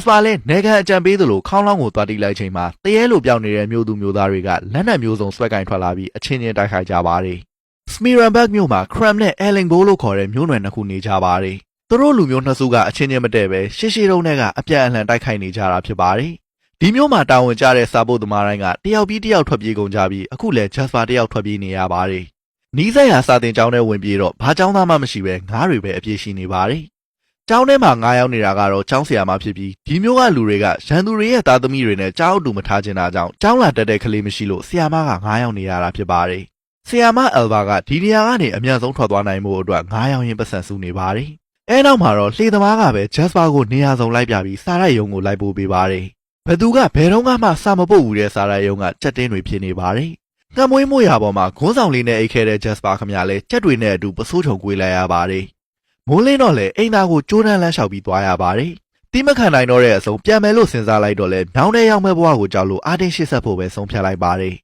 စပါလဲနေကန်အကြံပေးသလိုခေါင်းလောင်းကိုတွားတိလိုက်ချိန်မှာတရဲလိုပြောင်းနေတဲ့မျိုးသူမျိုးသားတွေကလက်နက်မျိုးစုံဆွဲကင်ထွက်လာပြီးအချင်းချင်းတိုက်ခိုက်ကြပါတယ်စမီရန်ဘတ်မြို့မှာခရမ်နဲ့အဲလင်ဘိုးလို့ခေါ်တဲ့မျိုးနွယ်နှစ်ခုနေကြပါတယ်သူတို့လူမျိုးနှစ်စုကအချင်းချင်းမတည့်ပဲရှေ့တုန်းကအပြန်အလှန်တိုက်ခိုက်နေကြတာဖြစ်ပါတယ်ဒီမျိုးမှာတာဝန်ကျတဲ့စာဖို့သမားတိုင်းကတယောက်ပြီးတယောက်ထွက်ပြေးကုန်ကြပြီးအခုလည်းဂျက်စပါတယောက်ထွက်ပြေးနေရပါတယ်နီးစပ်ရာစာတင်ကျောင်းထဲဝင်ပြေးတော့ဘာကျောင်းသားမှမရှိပဲငားတွေပဲအပြည့်ရှိနေပါတယ်ကျောင်းထဲမှာ9ယောက်နေတာကတော့ကျောင်းဆရာမဖြစ်ပြီးဒီမျိုးကလူတွေကရန်သူတွေရဲ့သားသမီးတွေနဲ့ကျောင်းအတူမထားချင်တာကြောင့်ကျောင်းလာတက်တဲ့ကလေးမရှိလို့ဆရာမက9ယောက်နေရတာဖြစ်ပါတယ်ဆရာမအယ်ဗာကဒီနေရာကနေအမြန်ဆုံးထွက်သွားနိုင်မှုအတွက်9ယောက်ရင်းပတ်စံစုနေပါတယ်အဲနောက်မှာတော့လှေသမားကပဲဂျက်စပါကိုနေရာစုံလိုက်ပြပြီးစာရိုက်ရုံကိုလိုက်ပို့ပေးပါတယ်ဘသူကဘယ်တော့မှစာမပုတ်ဘူးတဲ့စာရိုက်ရုံကကြက်တင်းတွေဖြစ်နေပါတယ်ငှက်မွေးမို့ရပေါ်မှာခွန်းဆောင်လေးနဲ့အိတ်ခဲတဲ့ဂျက်စပါခမရလဲကြက်တွေနဲ့အတူပစိုးချုံကွေးလိုက်ရပါတယ်မိုးလင်းတော့လေအိမ်သားကိုကြိုးတန်းလန်းလျှောက်ပြီးသွားရပါတယ်တိမခံနိုင်တော့တဲ့အဆုံးပြန်မယ်လို့စဉ်းစားလိုက်တော့လေမြောင်းထဲရောက်မဲ့ဘဝကိုကြောက်လို့အာတင်းရှစ်ဆက်ဖို့ပဲဆုံးဖြတ်လိုက်ပါတယ်